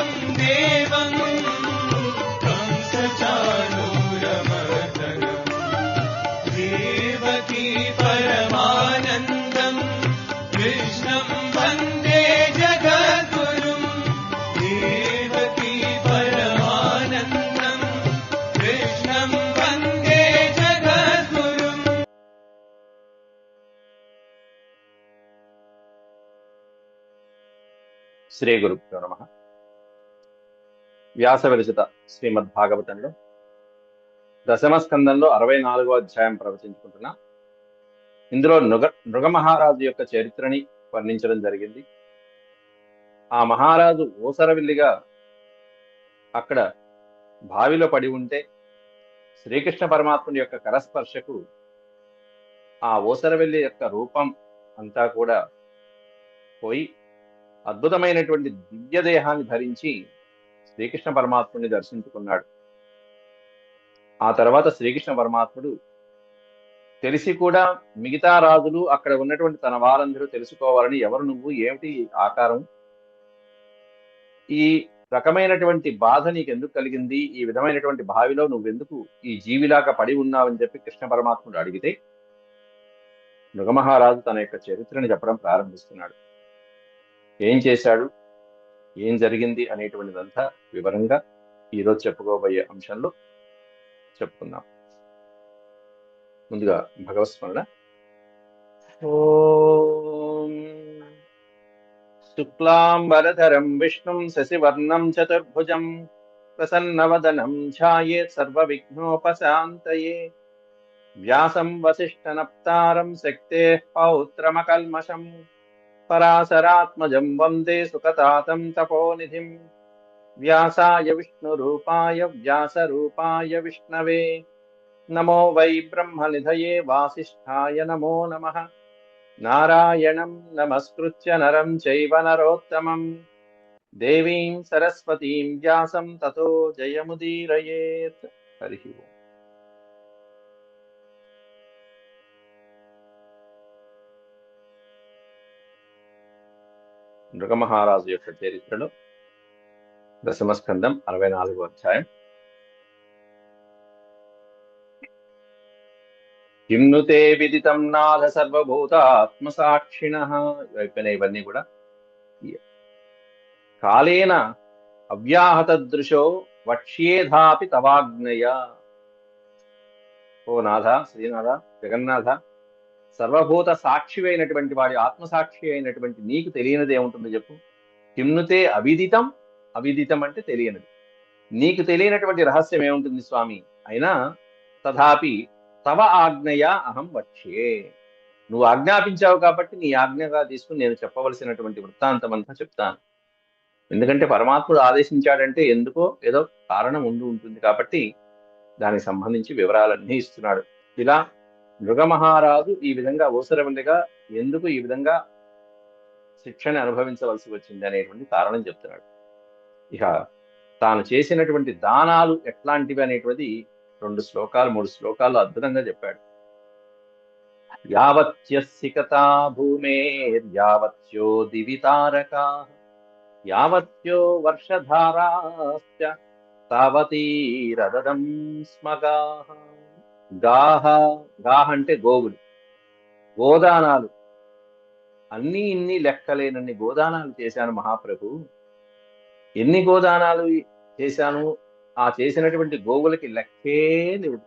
वरं देवं कंसचाणूरमर्दनम् देवकी परमानन्दं कृष्णं वन्दे जगद्गुरुं देवकी परमानन्दं कृष्णं वन्दे जगद्गुरुम्। శ్రీ గురుభ్యో నమః. వ్యాస విరచిత శ్రీమద్భాగవతంలో దశమ స్కందంలో 64వ అధ్యాయం ప్రవచించుకుంటున్నా. ఇందులో నృగ మహారాజు యొక్క చరిత్రని వర్ణించడం జరిగింది. ఆ మహారాజు ఓసరవిల్లిగా అక్కడ బావిలో పడి ఉంటే శ్రీకృష్ణ పరమాత్ముని యొక్క కరస్పర్శకు ఆ ఓసరవిల్లి యొక్క రూపం అంతా కూడా పోయి అద్భుతమైనటువంటి దివ్య దేహాన్ని ధరించి శ్రీకృష్ణ పరమాత్ముని దర్శించుకున్నాడు. ఆ తర్వాత శ్రీకృష్ణ పరమాత్ముడు తెలిసి కూడా మిగతా రాజులు అక్కడ ఉన్నటువంటి తన వారందరూ తెలుసుకోవాలని, ఎవరు నువ్వు, ఏమిటి ఆకారం, ఈ రకమైనటువంటి బాధ నీకు ఎందుకు కలిగింది, ఈ విధమైనటువంటి బావిలో నువ్వెందుకు ఈ జీవిలాగా పడి ఉన్నావని చెప్పి కృష్ణ పరమాత్ముడు అడిగితే మృగమహారాజు తన యొక్క చరిత్రని చెప్పడం ప్రారంభిస్తున్నాడు. ఏం చేశాడు, ఏం జరిగింది అనేటువంటిదంతా వివరంగా ఈరోజు చెప్పుకోబోయే అంశంలో చెప్పుకుందాం. ముందుగా భగవత్స్మరణ. ఓం శుక్లాంబరధరం విష్ణుం శశివర్ణం చతుర్భుజం ప్రసన్నవదనం ధ్యాయేత్ సర్వవిఘ్నోపశాంతయే వ్యాసం వసిష్ఠనప్తారం శక్తేః పౌత్రమకల్మషం పరాశరాత్మజం వందే సుఖతాతం తపోనిధిం వ్యాసాయ విష్ణురూపాయ వ్యాసరూపాయ విష్ణవే నమో వై బ్రహ్మనిధయే వాసిష్ఠాయ నమో నమః. నారాయణం నమస్కృత్య నరం చైవ నరోత్తమం దేవీం సరస్వతీం వ్యాసం తతో జయముదీరయేత్. హరి ఓం. నృగమహారాజు యొక్క చరిత్రలో దశమస్కందం 64వ అధ్యాయం. కిం ను తే విదితం నాథ సర్వభూతాత్మసాక్షిణః. ఇవన్నీ కూడా కాలేన అవ్యాహతదృశో వక్ష్యేధాపి తవాగ్నయ. ఓ నాథ, శ్రీనాథ, జగన్నాథ, సర్వభూత సాక్షి అయినటువంటి వాడి, ఆత్మసాక్షి అయినటువంటి నీకు తెలియనిది ఏముంటుంది చెప్పు. కిమ్నుతే అవిదితం. అవిదితం అంటే తెలియనిది. నీకు తెలియనటువంటి రహస్యం ఏముంటుంది స్వామి. అయినా తథాపి తవ ఆజ్ఞయ అహం వక్ష్యే. నువ్వు ఆజ్ఞాపించావు కాబట్టి నీ ఆజ్ఞగా తీసుకుని నేను చెప్పవలసినటువంటి వృత్తాంతం అంతా చెప్తాను. ఎందుకంటే పరమాత్ముడు ఆదేశించాడంటే ఎందుకో ఏదో కారణం ఉంటుంది కాబట్టి దానికి సంబంధించి వివరాలన్నీ ఇస్తున్నాడు. ఇలా మృగమహారాజు ఈ విధంగా ఓసరవల్లిగా ఎందుకు ఈ విధంగా శిక్షని అనుభవించవలసి వచ్చింది అనేటువంటి కారణం చెప్తున్నాడు. ఇక తాను చేసినటువంటి దానాలు ఎట్లాంటివి అనేటువంటి 2 శ్లోకాలు 3 శ్లోకాలు అద్భుతంగా చెప్పాడు. యావత్యసికతా భూమేర్యావత్యో దివితారకా యావత్యో వర్షధారాశ్చ తావతీరదం స్మగాః. గాహ, గాహ అంటే గోవులు, గోదానాలు అన్నీ ఇన్ని లెక్కలేనన్ని గోదానాలు చేశాను మహాప్రభు. ఎన్ని గోదానాలు చేశాను, ఆ చేసినటువంటి గోవులకి లెక్కే లేవు.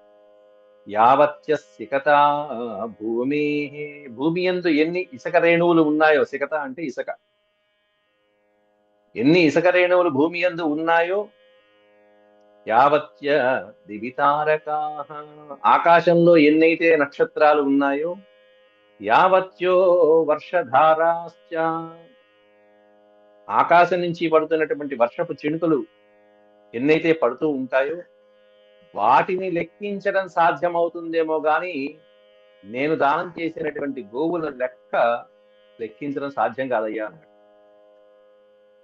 యావత్య సికత భూమి, భూమి యందు ఎన్ని ఇసుక రేణువులు ఉన్నాయో, సికత అంటే ఇసుక, ఎన్ని ఇసుక రేణువులు భూమి యందు ఉన్నాయో, యావత్య దివితారకా, ఆకాశంలో ఎన్నైతే నక్షత్రాలు ఉన్నాయో, యావత్యో వర్షధారాశ్చ, ఆకాశం నుంచి పడుతున్నటువంటి వర్షపు చినుకులు ఎన్నైతే పడుతూ ఉంటాయో వాటిని లెక్కించడం సాధ్యమవుతుందేమో గాని నేను దానం చేసినటువంటి గోవుల లెక్కించడం సాధ్యం కాదయ్యా అన్నాడు.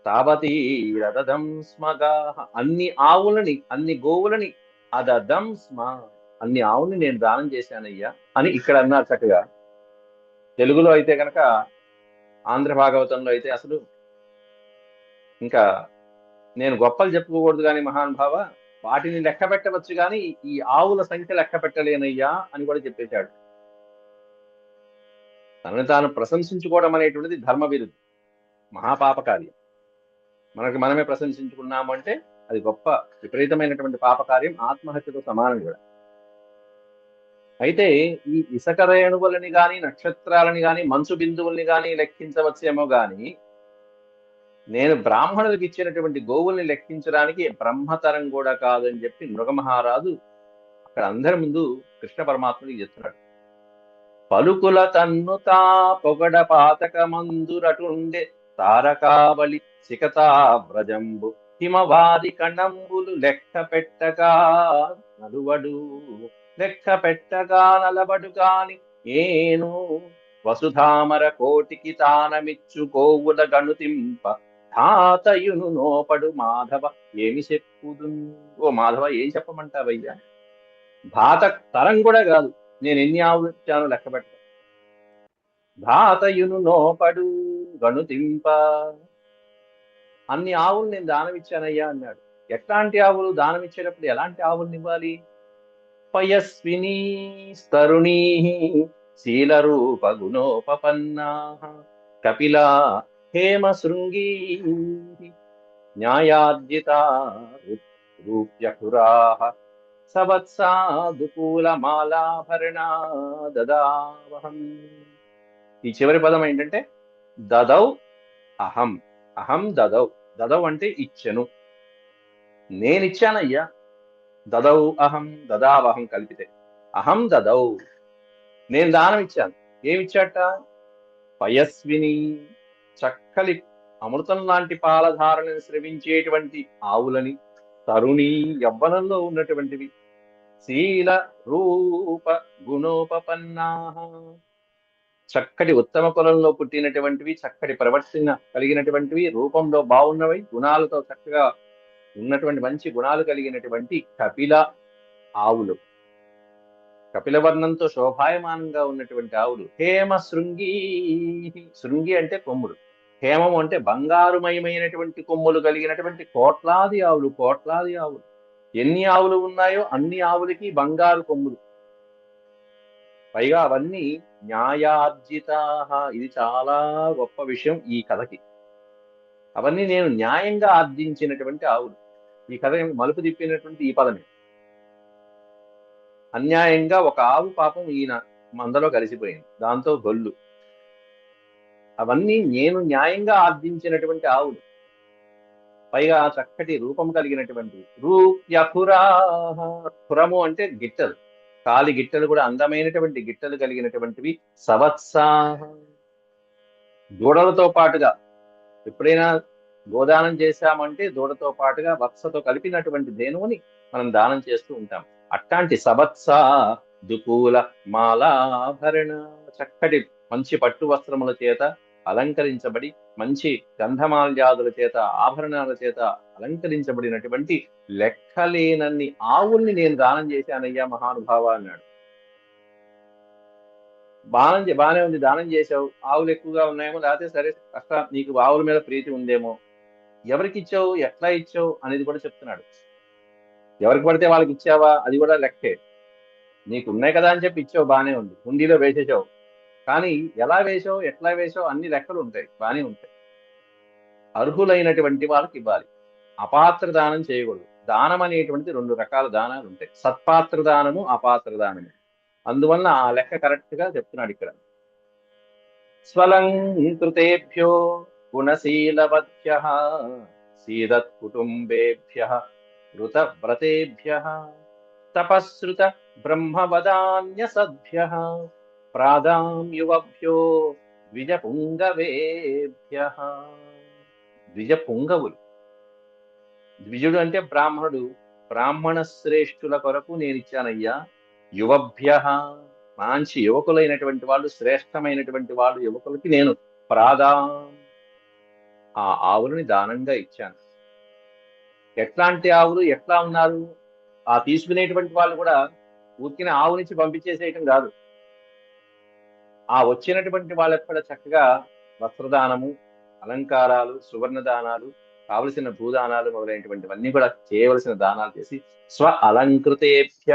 తావతీ రదదం స్మగా, అన్ని ఆవులని, అన్ని గోవులని, అదదం స్మ, అన్ని ఆవుల్ని నేను దానం చేశానయ్యా అని ఇక్కడ అన్నారు చక్కగా. తెలుగులో అయితే కనుక, ఆంధ్ర భాగవతంలో అయితే అసలు ఇంకా నేను గొప్పలు చెప్పుకోకూడదు కానీ మహానుభావ, వాటిని లెక్క పెట్టవచ్చు కానీ ఈ ఆవుల సంఖ్య లెక్క పెట్టలేనయ్యా అని కూడా చెప్పేశాడు. తనని తాను ప్రశంసించుకోవడం అనేటువంటిది ధర్మ విరుద్ధం, మహాపాప కార్యం. మనకి మనమే ప్రశంసించుకున్నాము అంటే అది గొప్ప విపరీతమైనటువంటి పాపకార్యం, ఆత్మహత్యతో సమానం కూడా. అయితే ఈ ఇసుక రేణువులని గాని, నక్షత్రాలని గాని, మంచు బిందువుల్ని గాని లెక్కించవచ్చేమో గాని, నేను బ్రాహ్మణులకు ఇచ్చినటువంటి గోవుల్ని లెక్కించడానికి బ్రహ్మతరం కూడా కాదని చెప్పి మృగమహారాజు అక్కడ అందరి ముందు కృష్ణ పరమాత్ముడికి చెప్తున్నాడు. పలుకుల తన్నుతా పొగడ పాతక మందురటుండే తారకావళి సికతా వ్రజంబు హిమవాది కణంబులు లెక్క పెట్టగా నలువడు, లెక్క పెట్టగా నలబడు కాని ఏను వసుధామర కోటికి తానమిచ్చు కోవుల గణుతింప తాతయును నోపడు మాధవ ఏమి చెప్పుదు. ఓ మాధవ, ఏం చెప్పమంటావయ్యా? భాత తరం కూడా కాదు, నేను ఎన్ని ఆవులు ఇచ్చానో లెక్క పెట్ట. ధాతయును నోపడు గణుతింప, అన్ని ఆవులు నేను దానం ఇచ్చానయ్యా అన్నాడు. ఎట్లాంటి ఆవులు దానం ఇచ్చేటప్పుడు ఎలాంటి ఆవులను ఇవ్వాలి? పయస్వినీ తరుణీ శీలరూప గుణోపపన్నా కపిలా హేమ శృంగీ న్యాయార్జిత రూప్యకురా సవత్సాదుకూలమాలాభరణా దదావహం. ఈ చివరి పదం ఏంటంటే దదౌ అహం, అహం దదౌ. దదౌ అంటే ఇచ్చెను, నేనిచ్చానయ్యా. దదౌ అహం దదావహం కలిపితే అహం దదౌ, నేను దానం ఇచ్చాను. ఏమిచ్చాట? పయస్విని, చక్కలి అమృతం లాంటి పాలధారలను స్రవించేటువంటి ఆవులని, తరుణి యవ్వనంలో ఉన్నటువంటివి, శీల రూప గుణోపపన్నా, చక్కటి ఉత్తమ కులంలో పుట్టినటువంటివి, చక్కటి ప్రవర్తన కలిగినటువంటివి, రూపంలో బాగున్నవి, గుణాలతో చక్కగా ఉన్నటువంటి మంచి గుణాలు కలిగినటువంటి కపిల ఆవులు, కపిల వర్ణంతో శోభాయమానంగా ఉన్నటువంటి ఆవులు. హేమ శృంగి, శృంగి అంటే కొమ్ములు, హేమము అంటే బంగారుమయమైనటువంటి కొమ్ములు కలిగినటువంటి కోట్లాది ఆవులు, కోట్లాది ఆవులు. ఎన్ని ఆవులు ఉన్నాయో అన్ని ఆవులకి బంగారు కొమ్ములు, పైగా అవన్నీ న్యాయార్జిత. ఇది చాలా గొప్ప విషయం ఈ కథకి. అవన్నీ నేను న్యాయంగా ఆర్జించినటువంటి ఆవులు. ఈ కథ మలుపు తిప్పినటువంటి ఈ పదమే. అన్యాయంగా ఒక ఆవు పాపం ఈయన మందలో కలిసిపోయింది, దాంతో గొల్లు. అవన్నీ నేను న్యాయంగా ఆర్జించినటువంటి ఆవులు, పైగా చక్కటి రూపం కలిగినటువంటి రూప్యఖురా. ఖురము అంటే గిట్టలు, కాలి గిట్టలు కూడా అందమైనటువంటి గిట్టలు కలిగినటువంటివి. సవత్సాహ, దూడలతో పాటుగా ఎప్పుడైనా గోదానం చేశామంటే దూడతో పాటుగా వత్సతో కలిపినటువంటి ధేనువుని మనం దానం చేస్తూ ఉంటాం. అట్లాంటి సవత్స దుకూల మాలాభరణ, చక్కటి మంచి పట్టు వస్త్రముల చేత అలంకరించబడి, మంచి గంధమాల్యాదుల చేత, ఆభరణాల చేత అలంకరించబడినటువంటి లెక్కలేనన్ని ఆవుల్ని నేను దానం చేశానయ్యా మహానుభావ అన్నాడు. బాగానే ఉంది, దానం చేశావు. ఆవులు ఎక్కువగా ఉన్నాయేమో, లేకపోతే సరే అక్క నీకు ఆవుల మీద ప్రీతి ఉందేమో, ఎవరికి ఇచ్చావు, ఎట్లా ఇచ్చావు అనేది కూడా చెప్తున్నాడు. ఎవరికి పడితే వాళ్ళకి ఇచ్చావా అది కూడా లెక్కే. నీకు ఉన్నాయి కదా అని చెప్పి ఇచ్చావు, బాగానే ఉంది, హుండీలో వేసేసావు. కానీ ఎలా వేసావు, ఎట్లా వేసావు అన్ని లెక్కలు ఉంటాయి, బాగానే ఉంటాయి. అర్హులైనటువంటి వాళ్ళకి ఇవ్వాలి, అపాత్ర దానం చేయకూడదు. దానం అనేటువంటిది 2 రకాల దానాలు ఉంటాయి, సత్పాత్ర దానము, అపాత్ర దానము. అందువలన ఆ లెక్క కరెక్ట్ గా చెప్తున్నాడు ఇక్కడ. స్వలంకృతేభ్యో గుణశీలవద్భ్యః సీదత్ కుటుంబేభ్యః ఋతవ్రతేభ్యః తపశ్రుత బ్రహ్మవదాన్యసద్భ్యః ప్రాదాం యువభ్యో ద్విజపుంగవేభ్యః. ద్విజపుంగవులు, ద్విజుడు అంటే బ్రాహ్మణుడు, బ్రాహ్మణ శ్రేష్ఠుల కొరకు నేను ఇచ్చానయ్యా. యువభ్యః, మంచి యువకులైనటువంటి వాళ్ళు, శ్రేష్టమైనటువంటి వాళ్ళు యువకులకి నేను ప్రాదాం, ఆ ఆవులని దానంగా ఇచ్చాను. ఎట్లాంటి ఆవులు, ఎట్లా ఉన్నారు? ఆ తీసుకునేటువంటి వాళ్ళు కూడా ఊరికిన ఆవు నుంచి పంపించేసేయటం కాదు. ఆ వచ్చినటువంటి వాళ్ళకి కూడా చక్కగా వస్త్రదానము, అలంకారాలు, సువర్ణ దానాలు, కావలసిన భూదానాలు మొదలైనటువంటివన్నీ కూడా చేయవలసిన దానాలు చేసి స్వ అలంకృతేభ్య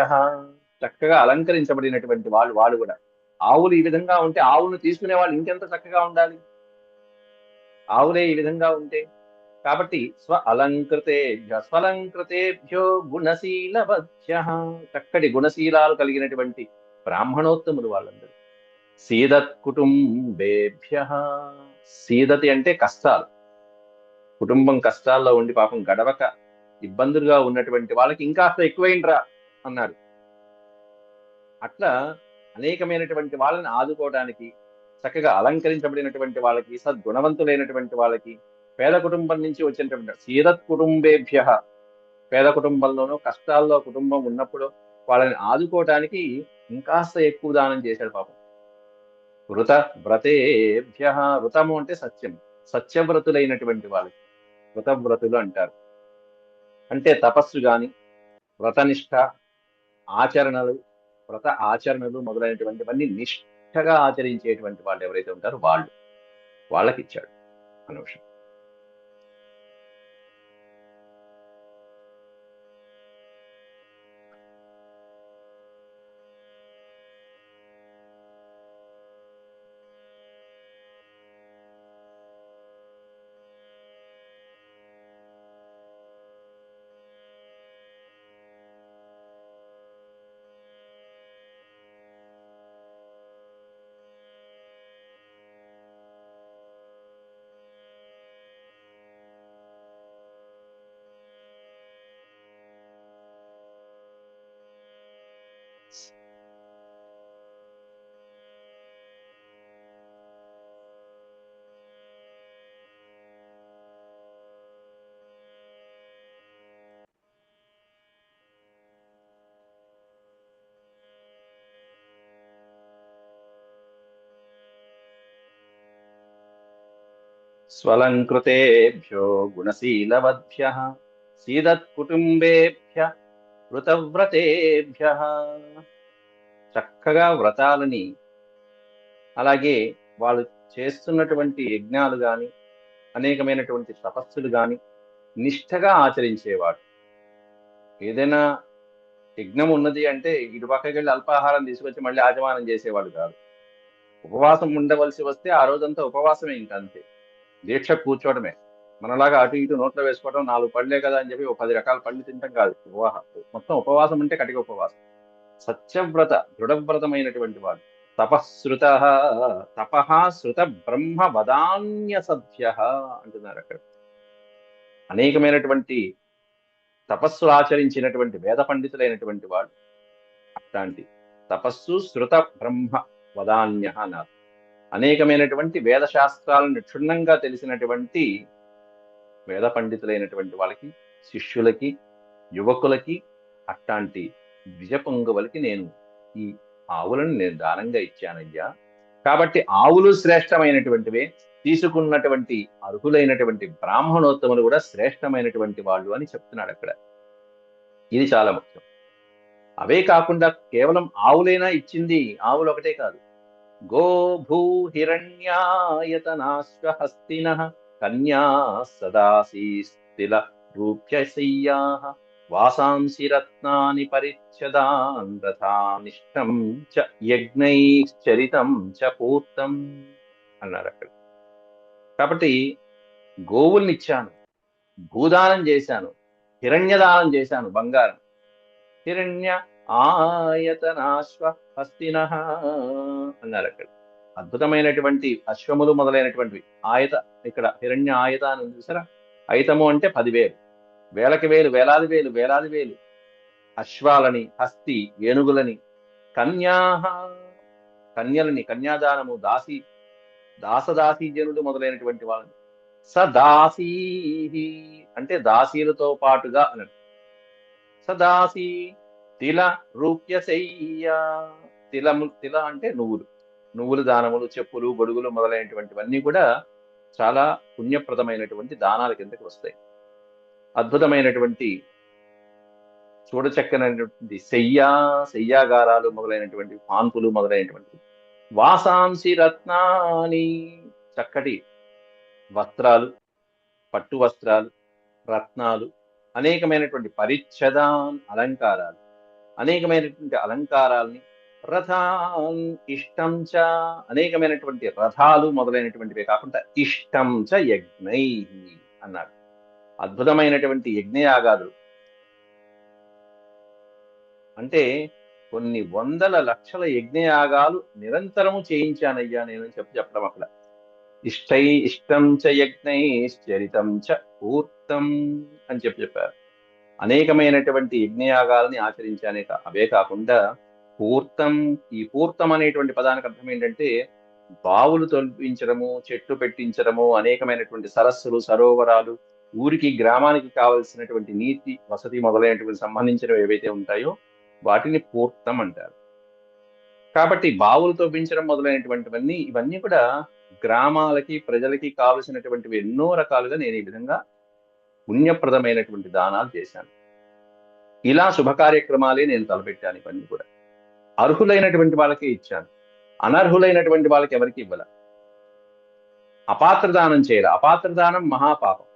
చక్కగా అలంకరించబడినటువంటి వాళ్ళు కూడా. ఆవులు ఈ విధంగా ఉంటే ఆవులను తీసుకునే వాళ్ళు ఇంకెంత చక్కగా ఉండాలి, ఆవులే ఈ విధంగా ఉంటే. కాబట్టి స్వలంకృతేభ్యో గుణశీలవద్భ్య చక్కటి గుణశీలాలు కలిగినటువంటి బ్రాహ్మణోత్తములు వాళ్ళందరూ. సీదత్ కుటుంబేభ్య సీదతి అంటే కష్టాలు, కుటుంబం కష్టాల్లో ఉండి పాపం గడవక ఇబ్బందులుగా ఉన్నటువంటి వాళ్ళకి ఇంకాస్త ఎక్కువైండ్రా అన్నారు. అట్లా అనేకమైనటువంటి వాళ్ళని ఆదుకోవడానికి చక్కగా అలంకరించబడినటువంటి వాళ్ళకి, సద్గుణవంతులైనటువంటి వాళ్ళకి, పేద కుటుంబం నుంచి వచ్చినటువంటి సీదత్ కుటుంబేభ్య పేద కుటుంబంలోనూ కష్టాల్లో కుటుంబం ఉన్నప్పుడు వాళ్ళని ఆదుకోవటానికి ఇంకాస్త ఎక్కువ దానం చేశాడు పాపం. వృత వ్రతేభ్య వృతము అంటే సత్యం, సత్యవ్రతులైనటువంటి వాళ్ళకి వృతవ్రతులు అంటారు. అంటే తపస్సు గాని వ్రతనిష్ట ఆచరణలు, వ్రత ఆచరణలు మొదలైనటువంటివన్నీ నిష్ఠగా ఆచరించేటువంటి వాళ్ళు ఎవరైతే ఉంటారో వాళ్ళకి ఇచ్చాడు అనే విషయం. స్వలంకృతేభ్యో గుణశీలవద్భ్య సీదత్ కుటుంబేభ్య వృతవ్రతేభ్య చక్కగా వ్రతాలని, అలాగే వాళ్ళు చేస్తున్నటువంటి యజ్ఞాలు గాని అనేకమైనటువంటి తపస్సులు గాని నిష్ఠగా ఆచరించేవాడు. ఏదైనా యజ్ఞం ఉన్నది అంటే ఇటు పక్కకి వెళ్ళి అల్పాహారం తీసుకొచ్చి మళ్ళీ ఆచమానం చేసేవాడు కాదు. ఉపవాసం ఉండవలసి వస్తే ఆ రోజంతా ఉపవాసమే, ఇంకా అంతే, దీక్ష కూర్చోవడమే. మనలాగా అటు ఇటు నోట్లో వేసుకోవడం, 4 పళ్ళే కదా అని చెప్పి 10 రకాల పళ్ళు తింటాం కాదు. మొత్తం ఉపవాసం అంటే కటిక ఉపవాసం. సత్యవ్రత దృఢవ్రతమైనటువంటి వాడు. తపశ్రుత తపః శృత బ్రహ్మ వదాన్య సభ్య అంటున్నారు అక్కడ. అనేకమైనటువంటి తపస్సు ఆచరించినటువంటి వేద పండితులైనటువంటి వాడు. అట్లాంటి తపస్సు శృత బ్రహ్మ వదాన్య అన్నారు. అనేకమైనటువంటి వేద శాస్త్రాలను క్షుణ్ణంగా తెలిసినటువంటి వేద పండితులైనటువంటి వాళ్ళకి, శిష్యులకి, యువకులకి, అట్లాంటి ద్విజపొంగవులకి నేను ఈ ఆవులను నేను దానంగా ఇచ్చానయ్యా. కాబట్టి ఆవులు శ్రేష్టమైనటువంటివే, తీసుకున్నటువంటి అర్హులైనటువంటి బ్రాహ్మణోత్తములు కూడా శ్రేష్టమైనటువంటి వాళ్ళు అని చెప్తున్నాడు అక్కడ. ఇది చాలా ముఖ్యం. అవే కాకుండా కేవలం ఆవులైనా ఇచ్చింది, ఆవులు ఒకటే కాదు. గోభూ హిరణ్యాయతనాశ్వహస్తినః కన్యా సదాసీస్తిల రూప్యశయ్యాః వాసాంసి రత్నాని పరిచ్ఛదాన్ రథానిష్టం చ యజ్ఞైశ్చరితం చ పూర్తం అన్నారు అక్కడ. కాబట్టి గోవుల్ని ఇచ్చాను, భూదానం చేశాను, హిరణ్యదానం చేశాను, బంగారం. హిరణ్య ఆయతనాశ్వ హస్తినః అన్నారు అక్కడ. అద్భుతమైనటువంటి అశ్వములు మొదలైనటువంటివి. ఆయత, ఇక్కడ హిరణ్య ఆయత అని ఉంది చూసారా. అయితము అంటే 10,000, వేలకి వేలు, వేలాది వేలు, వేలాది వేలు అశ్వాలని, హస్తి ఏనుగులని, కన్యాహ కన్యలని, కన్యాదానము, దాసదాసీ జనులు మొదలైనటువంటి వాళ్ళని. సదాసీ అంటే దాసీలతో పాటుగా అన్నాడు. సదాసీ తిల రూప్యశయ్య తిల అంటే నువ్వులు దానములు, చెప్పులు, గొడుగులు మొదలైనటువంటివన్నీ కూడా చాలా పుణ్యప్రదమైనటువంటి దానాల కిందకి వస్తాయి. అద్భుతమైనటువంటి చూడచక్కనటువంటి శయ్యాగారాలు మొదలైనటువంటి పాన్పులు మొదలైనటువంటి. వాసాంసి రత్నాని చక్కటి వస్త్రాలు, పట్టు వస్త్రాలు, రత్నాలు, అనేకమైనటువంటి పరిచ్ఛదాన్ అలంకారాలు, అనేకమైనటువంటి అలంకారాల్ని, రథాన్ ఇష్టం చ, అనేకమైనటువంటి రథాలు మొదలైనటువంటివే కాకుండా ఇష్టం చ యజ్ఞై అన్నాడు. అద్భుతమైనటువంటి యజ్ఞయాగాదులు అంటే కొన్ని వందల లక్షల యజ్ఞయాగాలు నిరంతరము చేయించానయ్యా నేను చెప్పడం అక్కడ. ఇష్టం చ యజ్ఞైశ్చరితం చ పూర్తం అని చెప్పారు. అనేకమైనటువంటి యజ్ఞయాగాలని ఆచరించానే అవే కాకుండా పూర్తం, ఈ పూర్తం అనేటువంటి పదానికి అర్థం ఏంటంటే బావులు తొలిపించడము, చెట్లు పెట్టించడము, అనేకమైనటువంటి సరస్సులు, సరోవరాలు, ఊరికి గ్రామానికి కావలసినటువంటి నీటి వసతి మొదలైనటువంటి సంబంధించినవి ఏవైతే ఉంటాయో వాటిని పూర్తం అంటారు. కాబట్టి బావులు తవ్వించడం మొదలైనటువంటివన్నీ, ఇవన్నీ కూడా గ్రామాలకి ప్రజలకి కావలసినటువంటివి ఎన్నో రకాలుగా నేను ఈ విధంగా పుణ్యప్రదమైనటువంటి దానాలు చేశాను. ఇలా శుభ కార్యక్రమాలే నేను తలపెట్టాను. ఇవన్నీ కూడా అర్హులైనటువంటి వాళ్ళకే ఇచ్చాను, అనర్హులైనటువంటి వాళ్ళకి ఎవరికి ఇవ్వాల. అపాత్ర దానం చేయాలి. అపాత్ర దానం మహాపాపం,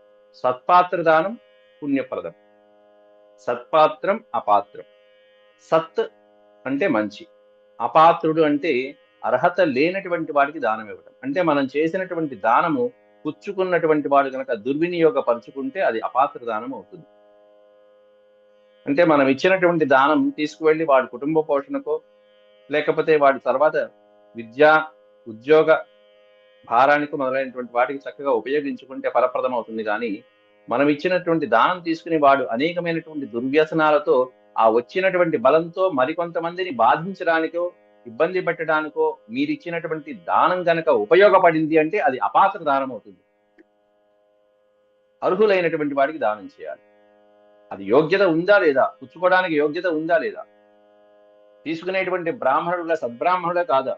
సత్పాత్ర దానం పుణ్యప్రదం. సత్పాత్రం అపాత్రం. సత్ అంటే మంచి, అపాత్రుడు అంటే అర్హత లేనటువంటి వాడికి దానం ఇవ్వడం. అంటే మనం చేసినటువంటి దానము పుచ్చుకున్నటువంటి వాడు కనుక దుర్వినియోగపరుచుకుంటే అది అపాత్ర దానం అవుతుంది. అంటే మనం ఇచ్చినటువంటి దానం తీసుకువెళ్ళి వాడి కుటుంబ పోషణకో, లేకపోతే వాడి తర్వాత విద్యా ఉద్యోగ భారానికి మొదలైనటువంటి వాటికి చక్కగా ఉపయోగించుకుంటే ఫలప్రదం అవుతుంది. కానీ మనం ఇచ్చినటువంటి దానం తీసుకుని వాడు అనేకమైనటువంటి దుర్వ్యసనాలతో ఆ వచ్చినటువంటి బలంతో మరికొంతమందిని బాధించడానికో, ఇబ్బంది పెట్టడానికో మీరు ఇచ్చినటువంటి దానం గనక ఉపయోగపడింది అంటే అది అపాత్ర దానం అవుతుంది. అర్హులైనటువంటి వాడికి దానం చేయాలి. అది యోగ్యత ఉందా లేదా, పుచ్చుకోవడానికి యోగ్యత ఉందా లేదా, తీసుకునేటువంటి బ్రాహ్మణుల సద్బ్రాహ్మణుడే కాదా,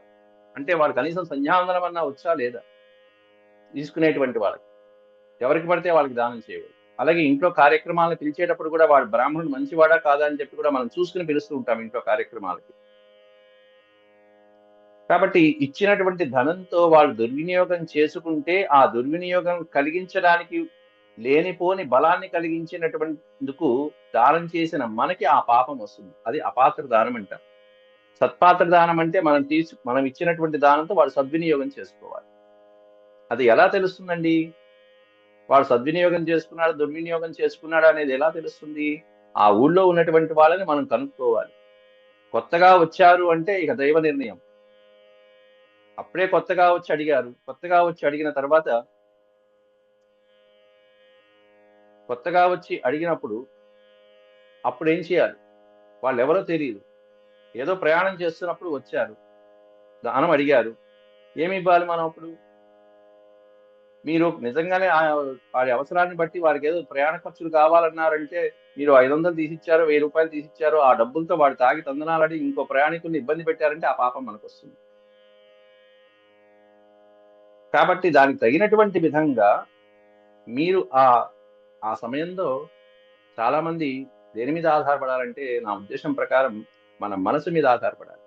అంటే వాడు కనీసం సంధ్యావందనం అన్నా వచ్చా లేదా, తీసుకునేటువంటి వాళ్ళకి ఎవరికి పడితే వాళ్ళకి దానం చేయకూడదు. అలాగే ఇంట్లో కార్యక్రమాలను పిలిచేటప్పుడు కూడా వాడు బ్రాహ్మణుడు మంచివాడా కాదా అని చెప్పి కూడా మనం చూసుకుని పిలుస్తూ ఉంటాం ఇంట్లో కార్యక్రమాలకి. కాబట్టి ఇచ్చినటువంటి ధనంతో వాళ్ళు దుర్వినియోగం చేసుకుంటే ఆ దుర్వినియోగం కలిగించడానికి లేనిపోని బలాన్ని కలిగించినటువంటిందుకు దానం చేసిన మనకి ఆ పాపం వస్తుంది. అది అపాత్ర దానం అంటారు. సత్పాత్ర దానం అంటే మనం ఇచ్చినటువంటి దానంతో వాడు సద్వినియోగం చేసుకోవాలి. అది ఎలా తెలుస్తుందండి? వాడు సద్వినియోగం చేసుకున్నాడు, దుర్వినియోగం చేసుకున్నాడు అనేది ఎలా తెలుస్తుంది? ఆ ఊళ్ళో ఉన్నటువంటి వాళ్ళని మనం కనుక్కోవాలి. కొత్తగా వచ్చారు అంటే ఇక దైవ నిర్ణయం. అప్పుడే కొత్తగా వచ్చి అడిగారు. కొత్తగా వచ్చి అడిగిన తర్వాత, కొత్తగా వచ్చి అడిగినప్పుడు అప్పుడు ఏం చేయాలి? వాళ్ళు ఎవరో తెలియదు, ఏదో ప్రయాణం చేస్తున్నప్పుడు వచ్చారు, దానం అడిగారు. ఏమి ఇవ్వాలి మనం అప్పుడు? మీరు నిజంగానే వారి అవసరాన్ని బట్టి వారికి ఏదో ప్రయాణ ఖర్చులు కావాలన్నారంటే మీరు 500 తీసిచ్చారో, 1000 రూపాయలు తీసిచ్చారో, ఆ డబ్బులతో వాడు తాగి తందనాలని ఇంకో ప్రయాణికుల్ని ఇబ్బంది పెట్టారంటే ఆ పాపం మనకు వస్తుంది. కాబట్టి దానికి తగినటువంటి విధంగా మీరు ఆ సమయంలో చాలా మంది దేని మీద ఆధారపడాలంటే నా ఉద్దేశం ప్రకారం మన మనసు మీద ఆధారపడాలి.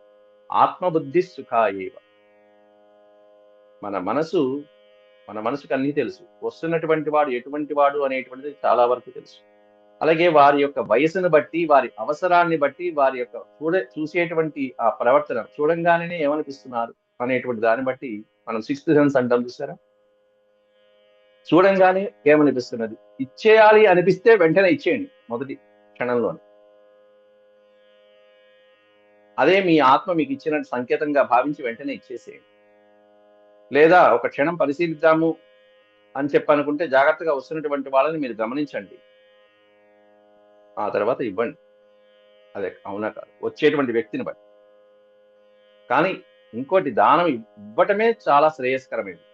ఆత్మబుద్ధి సుఖాయేవ. మన మనసుకు అన్నీ తెలుసు. వస్తున్నటువంటి వాడు ఎటువంటి వాడు అనేటువంటిది చాలా వరకు తెలుసు. అలాగే వారి యొక్క వయసును బట్టి, వారి అవసరాన్ని బట్టి, వారి యొక్క చూసేటువంటి ఆ ప్రవర్తన చూడంగానే ఏమనిపిస్తున్నారు అనేటువంటి దాన్ని బట్టి మనం సిక్స్త్ సెన్స్ అంటాం చూసారా, చూడంగానే ఏమనిపిస్తున్నది, ఇచ్చేయాలి అనిపిస్తే వెంటనే ఇచ్చేయండి మొదటి క్షణంలోనే. అదే మీ ఆత్మ మీకు ఇచ్చిన సంకేతంగా భావించి వెంటనే ఇచ్చేసేయండి. లేదా ఒక క్షణం పరిశీలిద్దాము అని చెప్పనుకుంటే జాగ్రత్తగా వస్తున్నటువంటి వాళ్ళని మీరు గమనించండి, ఆ తర్వాత ఇవ్వండి. అదే అవునా కాదు వచ్చేటువంటి వ్యక్తిని బట్టి. కానీ ఇంకోటి, దానం ఇవ్వటమే చాలా శ్రేయస్కరమైనది.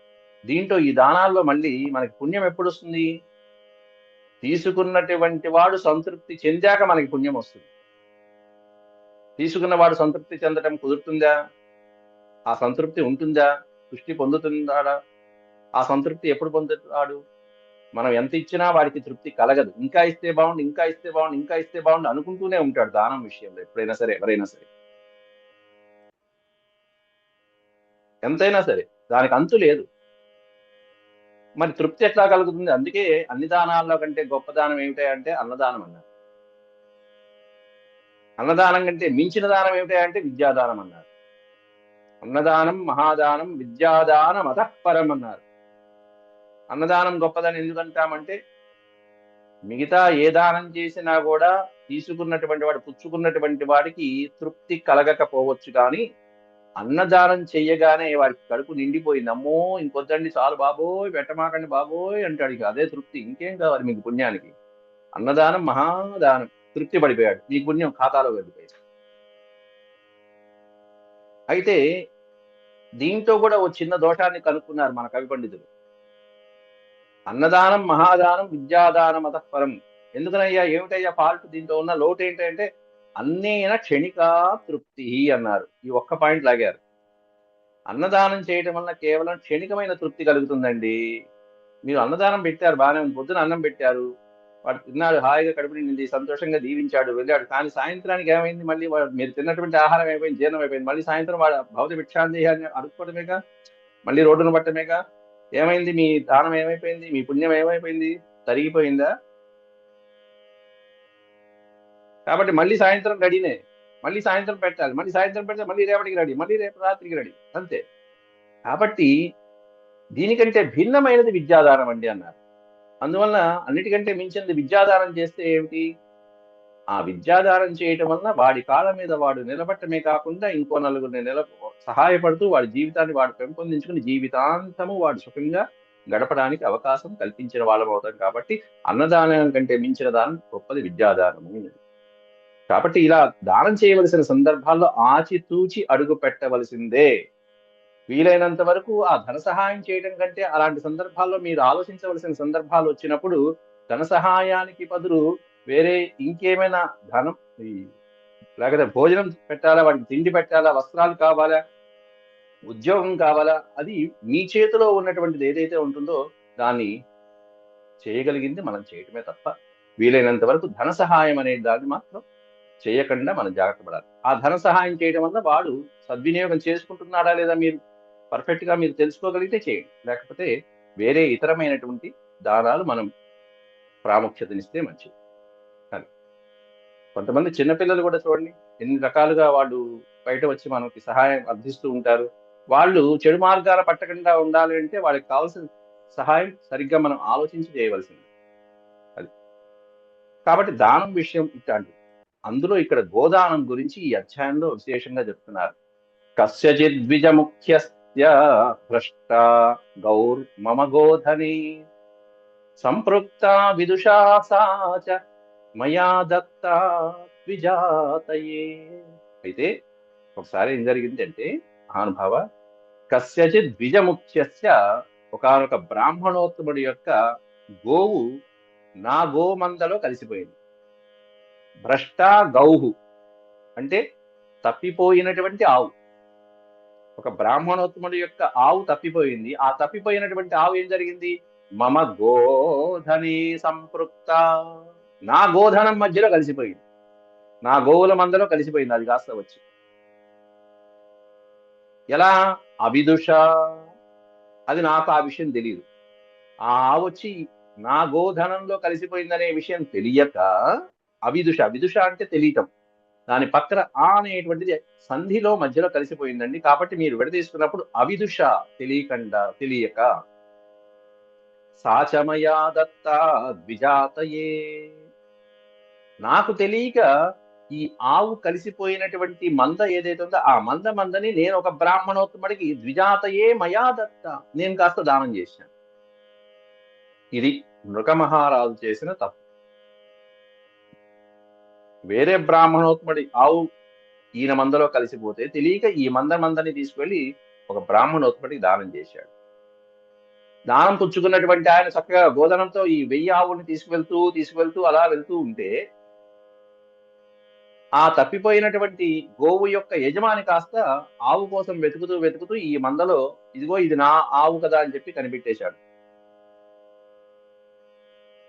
దీంట్లో ఈ దానాల్లో మళ్ళీ మనకి పుణ్యం ఎప్పుడు వస్తుంది? తీసుకున్నటువంటి వాడు సంతృప్తి చెందాక మనకి పుణ్యం వస్తుంది. తీసుకున్నవాడు సంతృప్తి చెందటం కుదురుతుందా? ఆ సంతృప్తి ఉంటుందా? పుష్టి పొందుతుందా? ఆ సంతృప్తి ఎప్పుడు పొందుతాడు? మనం ఎంత ఇచ్చినా వాడికి తృప్తి కలగదు. ఇంకా ఇస్తే బాగుండు, ఇంకా ఇస్తే బాగుండు, ఇంకా ఇస్తే బాగుండు అనుకుంటూనే ఉంటాడు దానం విషయంలో ఎప్పుడైనా సరే, ఎవరైనా సరే, ఎంతైనా సరే దానికి అంతు లేదు. మరి తృప్తి ఎట్లా కలుగుతుంది? అందుకే అన్ని దానాల్లో కంటే గొప్ప దానం ఏమిటి అంటే అన్నదానం అన్నారు. అన్నదానం కంటే మించిన దానం ఏమిటి అంటే విద్యాదానం అన్నారు. అన్నదానం మహాదానం విద్యాదానం అతఃపరం అన్నారు. అన్నదానం గొప్పదని ఎందుకంటామంటే మిగతా ఏ దానం చేసినా కూడా తీసుకున్నటువంటి వాడు పుచ్చుకున్నటువంటి వాడికి తృప్తి కలగకపోవచ్చు, కానీ అన్నదానం చెయ్యగానే వాడికి కడుపు నిండిపోయింది. అమ్మో ఇంకొద్దండి చాలు బాబోయ్, పెట్టమాకండి బాబోయ్ అంటాడు. ఇక అదే తృప్తి, ఇంకేం కావాలి మీకు పుణ్యానికి. అన్నదానం మహాదానం, తృప్తి పడిపోయాడు, మీకు పుణ్యం ఖాతాలో వెళ్ళిపోయాడు. అయితే దీంతో కూడా ఓ చిన్న దోషాన్ని కనుక్కున్నారు మన కవి పండితులు. అన్నదానం మహాదానం విద్యాదానం అతఃపరం. ఎందుకనయ్యా, ఏమిటయ్యా ఫాల్ట్, దీంట్లో ఉన్న లోటు ఏంటంటే అన్నేన క్షణికా తృప్తి అన్నారు. ఈ ఒక్క పాయింట్ లాగారు. అన్నదానం చేయటం వల్ల కేవలం క్షణికమైన తృప్తి కలుగుతుందండి. మీరు అన్నదానం పెట్టారు, బాగానే ఉంది, పొద్దున అన్నం పెట్టారు, వాడు తిన్నాడు, హాయిగా కడుపు నిండింది, సంతోషంగా దీవించాడు, వెళ్ళాడు. కానీ సాయంత్రానికి ఏమైంది, మళ్ళీ మీరు తిన్నటువంటి ఆహారం అయిపోయింది, జీర్ణం అయిపోయింది, మళ్ళీ సాయంత్రం వాడు భౌతిక భిక్షాంతి అని అడుక్కోవడమేగా, మళ్ళీ రోడ్డును పట్టమేగా. ఏమైంది, మీ దానం ఏమైపోయింది, మీ పుణ్యం ఏమైపోయింది, తరిగిపోయిందా? కాబట్టి మళ్ళీ సాయంత్రం రెడీనే, మళ్ళీ సాయంత్రం పెట్టాలి, మళ్ళీ సాయంత్రం పెడితే మళ్ళీ రేపటికి రెడీ, మళ్ళీ రేపు రాత్రికి రెడీ, అంతే. కాబట్టి దీనికంటే భిన్నమైనది విద్యాదానం అండి అన్నారు. అందువల్ల అన్నిటికంటే మించినది విద్యాదానం చేస్తే ఏమిటి, ఆ విద్యాదానం చేయటం వలన వాడి కాళ్ళ మీద వాడు నిలబట్టమే కాకుండా ఇంకో నలుగురిని సహాయపడుతూ వాడి జీవితాన్ని వాడు పెంపొందించుకుని జీవితాంతము వాడు సుఖంగా గడపడానికి అవకాశం కల్పించిన వాళ్ళం అవుతాం. కాబట్టి అన్నదానం కంటే మించిన దానం గొప్పది విద్యాదానము. కాబట్టి ఇలా దానం చేయవలసిన సందర్భాల్లో ఆచితూచి అడుగు పెట్టవలసిందే. వీలైనంత వరకు ఆ ధన సహాయం చేయడం కంటే అలాంటి సందర్భాల్లో మీరు ఆలోచించవలసిన సందర్భాలు వచ్చినప్పుడు ధన సహాయానికి బదులు వేరే ఇంకేమైనా ధనం లేకపోతే భోజనం పెట్టాలా, వాడికి తిండి పెట్టాలా, వస్త్రాలు కావాలా, ఉద్యోగం కావాలా, అది మీ చేతిలో ఉన్నటువంటిది ఏదైతే ఉంటుందో దాన్ని చేయగలిగింది మనం చేయటమే తప్ప వీలైనంత వరకు ధన సహాయం అనే దాన్ని మాత్రం చేయకుండా మనం జాగ్రత్త పడాలి. ఆ ధన సహాయం చేయడం వల్ల వాడు సద్వినియోగం చేసుకుంటున్నాడా లేదా మీరు పర్ఫెక్ట్ గా మీరు తెలుసుకోగలిగితే చేయండి, లేకపోతే వేరే ఇతరమైనటువంటి దానాలు మనం ప్రాముఖ్యతనిస్తే మంచిది. కానీ కొంతమంది చిన్నపిల్లలు కూడా చూడండి, ఎన్ని రకాలుగా వాళ్ళు బయట వచ్చి మనకి సహాయం అందిస్తూ ఉంటారు. వాళ్ళు చెడు మార్గాల పట్టకుండా ఉండాలి అంటే వాళ్ళకి కావాల్సిన సహాయం సరిగ్గా మనం ఆలోచించి చేయవలసింది అది. కాబట్టి దానం విషయం ఇట్లాంటిది. అందులో ఇక్కడ గోదానం గురించి ఈ అధ్యాయంలో విశేషంగా చెప్తున్నారు. కస్యచిద్విజ ముఖ్యస్య భ్రష్ట గౌర్ మమ గోధనే సంపృక్త విదుషా సాచ మయా దత్త ద్విజాతయే. అయితే ఒకసారి ఏం జరిగిందంటే, మహానుభావ, కస్యచిత్ ద్విజముఖ్యస్య, ఒకానొక బ్రాహ్మణోత్తముడి యొక్క గోవు నా గోమందలో కలిసిపోయింది. భ్రష్ట గౌహు అంటే తప్పిపోయినటువంటి ఆవు. ఒక బ్రాహ్మణోత్తముడి యొక్క ఆవు తప్పిపోయింది. ఆ తప్పిపోయినటువంటి ఆవు ఏం జరిగింది, మమ గోధనే సంపృక్త, నా గోధనం మధ్యలో కలిసిపోయింది, నా గోవుల మందలో కలిసిపోయింది. అది కాస్త వచ్చి ఎలా, అవిదుష, అది నాకు ఆ విషయం తెలియదు. ఆ ఆవు వచ్చి నా గోధనంలో కలిసిపోయిందనే విషయం తెలియక అవిదుష, విదుష అంటే తెలియటం, దాని పక్కన ఆ అనేటువంటిది సంధిలో మధ్యలో కలిసిపోయిందండి. కాబట్టి మీరు విడదీసుకున్నప్పుడు అవిదుష, తెలియక, సాచమయా దత్త ద్విజాతయే, నాకు తెలియక ఈ ఆవు కలిసిపోయినటువంటి మంద ఏదైతే ఉందో ఆ మందని నేను ఒక బ్రాహ్మణోత్తముడికి ద్విజాతయే మయా దత్త, నేను కాస్త దానం చేశాను. ఇది నృకమహారాజు చేసిన తప్పు. వేరే బ్రాహ్మణోత్తముడి ఆవు ఈయన మందలో కలిసిపోతే తెలియక ఈ మందని తీసుకెళ్లి ఒక బ్రాహ్మణోత్తముడికి దానం చేశాడు. దానం పుచ్చుకున్నటువంటి ఆయన చక్కగా గోధనంతో ఈ 1000 ఆవుల్ని తీసుకువెళ్తూ అలా వెళ్తూ ఉంటే ఆ తప్పిపోయినటువంటి గోవు యొక్క యజమాని కాస్త ఆవు కోసం వెతుకుతూ ఈ మందలో ఇదిగో ఇది నా ఆవు కదా అని చెప్పి కనిపెట్టేశాడు.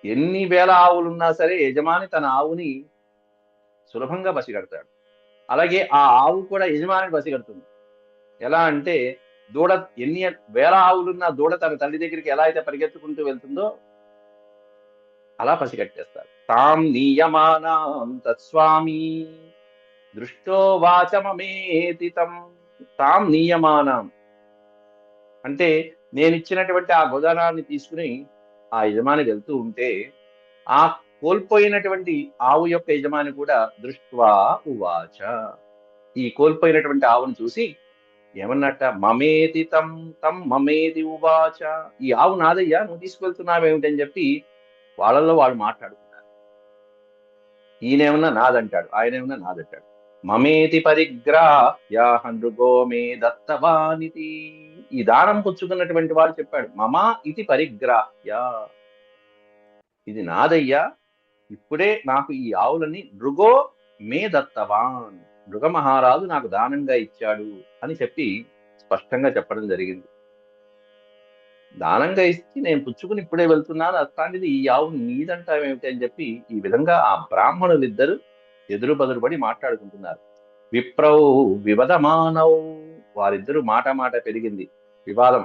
ఎన్ని వేల ఆవులున్నా సరే యజమాని తన ఆవుని సులభంగా పసిగడతాడు. అలాగే ఆ ఆవు కూడా యజమానిని పసిగడుతుంది. ఎలా అంటే దూడ ఎన్ని వేల ఆవులున్న దూడ తన తల్లి దగ్గరికి ఎలా అయితే పరిగెత్తుకుంటూ వెళ్తుందో అలా పసిగట్టేస్తారు. తాం నీయమానాం తత్స్వామి దృష్టో వాచమమేతి తం. తాం నీయమానాం అంటే నేను ఇచ్చినటువంటి ఆ గోదానాన్ని తీసుకుని ఆ యజమాని వెళ్తూ ఉంటే ఆ కోల్పోయినటువంటి ఆవు యొక్క యజమాని కూడా దృష్ట్వా ఉవాచ, ఈ కోల్పోయినటువంటి ఆవును చూసి ఏమన్నట్ట, మమేతి తం తం మమేతి ఉవాచ, ఈ ఆవు నాదయ్యా, నువ్వు తీసుకెళ్తున్నావేమిటని చెప్పి వాళ్ళలో వాళ్ళు మాట్లాడుకున్నారు. ఈయనేమన్నా నాదంటాడు, ఆయనేమన్నా నాదంటాడు. మమేతి పరిగ్రాహ్య నృగో మే దత్తవానితి. ఈ దానం పుచ్చుకున్నటువంటి వాడు చెప్పాడు, మమా ఇది పరిగ్రాహ్య, ఇది నాదయ్యా, ఇప్పుడే నాకు ఈ ఆవులని నృగో మే దత్తవాన్, నృగ మహారాజు నాకు దానంగా ఇచ్చాడు అని చెప్పి స్పష్టంగా చెప్పడం జరిగింది. దానంగా ఇచ్చి నేను పుచ్చుకుని ఇప్పుడే వెళ్తున్నాను, అట్లాంటిది ఈ ఆవు నీదంటావేమిటి అని చెప్పి ఈ విధంగా ఆ బ్రాహ్మణులిద్దరు ఎదురు బదురుపడి మాట్లాడుకుంటున్నారు. విప్రౌ వివదమానౌ, వారిద్దరు మాట మాట పెరిగింది, వివాదం,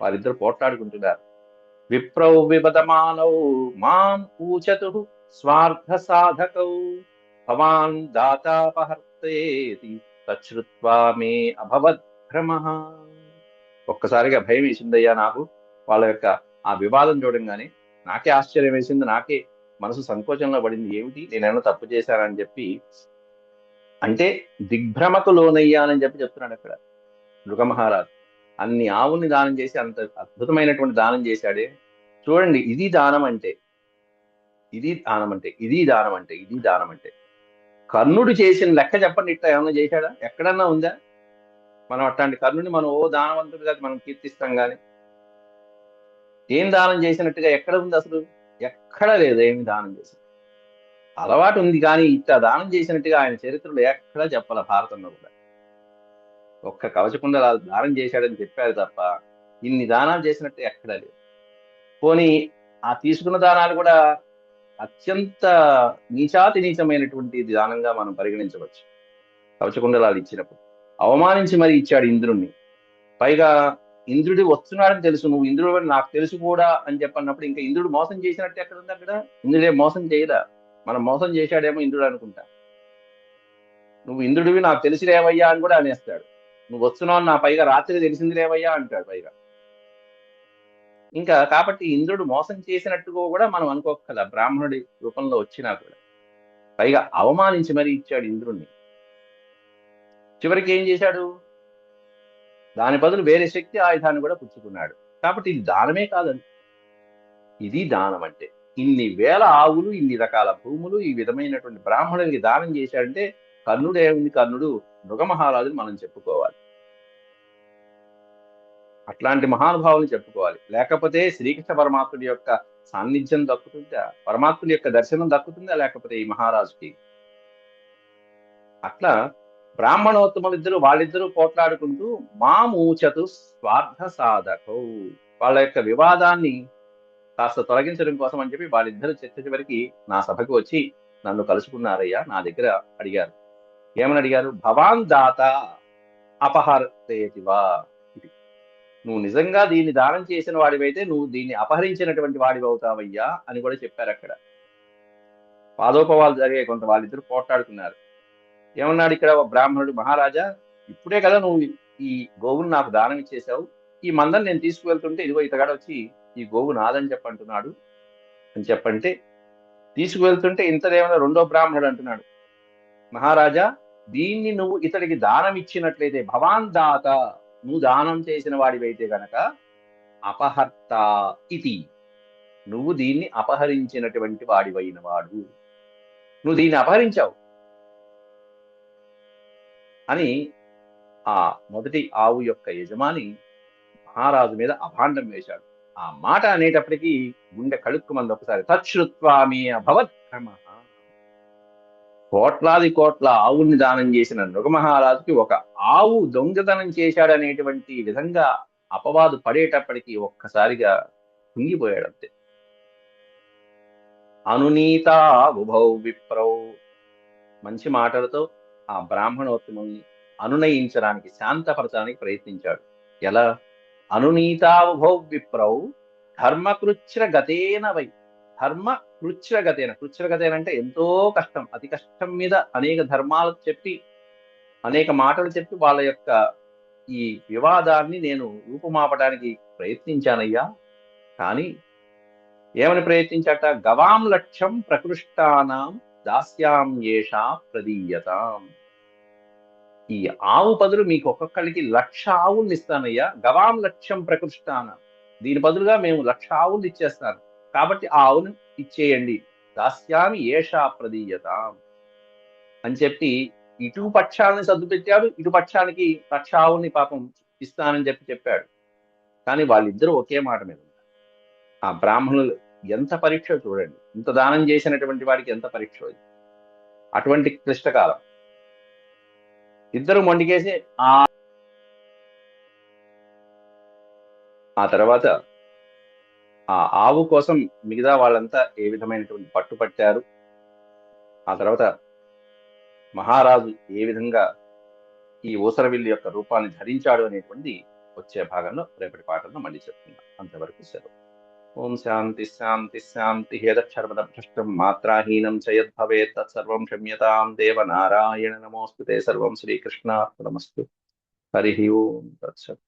వారిద్దరు పోట్లాడుకుంటున్నారు. విప్రౌ వివదమానౌ మాం ఊచతు స్వార్థ సాధకౌ భవాన్ దాతాపహర్తేతి తచ్చుత్వా మే అభవద్ భ్రమః. ఒక్కసారిగా భయం వేసిందయ్యా నాకు, వాళ్ళ యొక్క ఆ వివాదం చూడంగానే నాకే ఆశ్చర్యం వేసింది, నాకే మనసు సంకోచంలో పడింది, ఏమిటి నేనేమన్నా తప్పు చేశానని చెప్పి. అంటే దిగ్భ్రమకు లోనయ్యానని చెప్పి చెప్తున్నాడు అక్కడ మహారాజు. అన్ని ఆవుల్ని దానం చేసి అంత అద్భుతమైనటువంటి దానం చేశాడే, చూడండి, ఇది దానం అంటే, ఇది దానం అంటే, ఇది దానం అంటే, ఇది దానం అంటే. కర్ణుడు చేసిన లెక్క చెప్పండి, ఇట్లా ఏమన్నా చేశాడా, ఎక్కడన్నా ఉందా? మనం అట్లాంటి కర్ణుని మనం ఓ దానవంతుడిగా మనం కీర్తిస్తాం కానీ ఏం దానం చేసినట్టుగా ఎక్కడ ఉంది అసలు? ఎక్కడ లేదు ఏమి దానం చేసి. అలవాటు ఉంది కానీ ఇట్లా దానం చేసినట్టుగా ఆయన చరిత్రలో ఎక్కడా చెప్పాల, భారతంలో కూడా. ఒక్క కవచకుండల దానం చేశాడని చెప్పారు తప్ప ఇన్ని దానాలు చేసినట్టు ఎక్కడా లేదు. పోనీ ఆ తీసుకున్న దానాలు కూడా అత్యంత నీచాతి నీచమైనటువంటి దానంగా మనం పరిగణించవచ్చు. కవచకుండలాలు ఇచ్చినప్పుడు అవమానించి మరి ఇచ్చాడు ఇంద్రుణ్ణి. పైగా ఇంద్రుడు వస్తున్నాడని తెలుసు, నువ్వు ఇంద్రుడు అని నాకు తెలుసు కూడా అని చెప్పన్నప్పుడు ఇంకా ఇంద్రుడు మోసం చేసినట్టు ఎక్కడ ఉంది అక్కడ? ఇంద్రుడే మోసం చేయడా, మనం మోసం చేశాడేమో ఇంద్రుడు అనుకుంటా. నువ్వు ఇంద్రుడివి నాకు తెలిసిరేవయ్యా అని కూడా అనేస్తాడు. నువ్వు వస్తున్నావు నా పైగా రాత్రి తెలిసిందిరేవయ్యా అంటాడు పైగా. ఇంకా కాబట్టి ఇంద్రుడు మోసం చేసినట్టుగా కూడా మనం అనుకోగల, బ్రాహ్మణుడి రూపంలో వచ్చినా కూడా. పైగా అవమానించి మరీ ఇచ్చాడు ఇంద్రుణ్ణి. చివరికి ఏం చేశాడు? దాని బదులు వేరే శక్తి ఆయుధాన్ని కూడా పుచ్చుకున్నాడు. కాబట్టి ఇది దానమే కాదండి, ఇది దానం అంటే. ఇన్ని వేల ఆవులు, ఇన్ని రకాల భూములు ఈ విధమైనటువంటి బ్రాహ్మణుడికి దానం చేశాడంటే కర్ణుడు ఏముంది, కర్ణుడు మృగమహారాజుని మనం చెప్పుకోవాలి. అట్లాంటి మహానుభావులు చెప్పుకోవాలి. లేకపోతే శ్రీకృష్ణ పరమాత్ముడి యొక్క సాన్నిధ్యం దక్కుతుందా, పరమాత్ముడి యొక్క దర్శనం దక్కుతుందా లేకపోతే ఈ మహారాజుకి? అట్లా బ్రాహ్మణోత్తములిద్దరూ వాళ్ళిద్దరూ పోట్లాడుకుంటూ మామూచతు స్వార్థ సాధకౌ, వాళ్ళ యొక్క వివాదాన్ని కాస్త తొలగించడం కోసం అని చెప్పి వాళ్ళిద్దరూ చర్చ చివరికి నా సభకు వచ్చి నన్ను కలుసుకున్నారయ్యా, నా దగ్గర అడిగారు. ఏమని అడిగారు? భవాన్ దాత అపహర్తేతివా, నువ్వు నిజంగా దీన్ని దానం చేసిన వాడివైతే నువ్వు దీన్ని అపహరించినటువంటి వాడివి అవుతావయ్యా అని కూడా చెప్పారు అక్కడ. పాదోపవాలు జరిగే కొంత వాళ్ళిద్దరు పోట్లాడుకున్నారు. ఏమన్నాడు ఇక్కడ బ్రాహ్మణుడు, మహారాజా, ఇప్పుడే కదా నువ్వు ఈ గోవును నాకు దానం ఇచ్చేసావు, ఈ మందని నేను తీసుకువెళ్తుంటే ఇదిగో ఇతగాడు వచ్చి ఈ గోవు నాదని చెప్పంటున్నాడు అని చెప్పంటే, తీసుకువెళ్తుంటే ఇంతదేమైనా రెండో బ్రాహ్మణుడు అంటున్నాడు, మహారాజా, దీన్ని నువ్వు ఇతడికి దానం ఇచ్చినట్లయితే, భవాన్ దాత, నువ్వు దానం చేసిన వాడివైతే గనక, అపహర్త ఇది, నువ్వు దీన్ని అపహరించినటువంటి వాడివైన వాడు, నువ్వు దీన్ని అపహరించావు అని ఆ మొదటి ఆవు యొక్క యజమాని మహారాజు మీద అభాండం వేశాడు. ఆ మాట అనేటప్పటికీ గుండె కడుక్కుమంది ఒకసారి. తచ్చుత్వామి అభవత్ భ్రమః. కోట్లాది కోట్ల ఆవుల్ని దానం చేసిన నృగమహారాజుకి ఒక ఆవు దొంగతనం చేశాడనేటువంటి విధంగా అపవాదు పడేటప్పటికీ ఒక్కసారిగా కుంగిపోయాడు అంతే. అనునీత ఉభౌ విప్రౌ, మంచి మాటలతో ఆ బ్రాహ్మణోత్తముల్ని అనునయించడానికి, శాంతపరచడానికి ప్రయత్నించాడు. ఎలా? అనునీతావుభౌ విప్రౌ ధర్మకృచ్ఛ్ర గతేన వై. ధర్మ కృచ్ఛ్రగతేన. కృచ్ఛ్రగతేన అంటే ఎంతో కష్టం, అతి కష్టం మీద అనేక ధర్మాలు చెప్పి, అనేక మాటలు చెప్పి వాళ్ళ యొక్క ఈ వివాదాన్ని నేను రూపుమాపడానికి ప్రయత్నించానయ్యా. కానీ ఏమని ప్రయత్నించాట? గవాం లక్ష్యం ప్రకృష్టానాం దాస్యాం ఏషా ప్రదీయతాం. ఈ ఆవు బదులు మీకు ఒక్కొక్కరికి 1,00,000 ఆవుల్ని ఇస్తానయ్యా. గవాం లక్ష్యం ప్రకృష్టానాం, దీని బదులుగా మేము 1,00,000 ఆవుల్ని ఇచ్చేస్తాను, కాబట్టి ఆ ఆవును ఇచ్చేయండి. దాస్యామి ఏషా ప్రదీయతాం అని చెప్పి ఇటు పక్షాలని సర్దు పెట్టాడు, ఇటు పక్షానికి 1,00,000 ఆవుల్ని పాపం ఇస్తానని చెప్పాడు. కానీ వాళ్ళిద్దరూ ఒకే మాట మీద ఉన్నారు. ఆ బ్రాహ్మణులు ఎంత పరీక్ష చూడండి, ఇంత దానం చేసినటువంటి వాడికి ఎంత పరీక్ష. అటువంటి క్లిష్టకాలం. ఇద్దరు మొండికేసి ఆ తర్వాత ఆ ఆవు కోసం మిగతా వాళ్ళంతా ఏ విధమైనటువంటి పట్టుపట్టారు. ఆ తర్వాత మహారాజు ఏ విధంగా ఈ ఊసరవిల్లి యొక్క రూపాన్ని ధరించాడు అనేటువంటి వచ్చే భాగంలో రేపటి పాటలను మళ్ళీ చెప్తున్నాం. అంతవరకు సెలవు. ఓం శాంతి శాంతి శాంతి. హేదక్షర్మద భ్రష్టం మాత్రాహీనం చయద్భవేత్ తత్సర్వం క్షమ్యతాం దేవ నారాయణ నమోస్తుతే. సర్వం శ్రీకృష్ణార్పణమస్తు. హరి ఓం తత్సత్.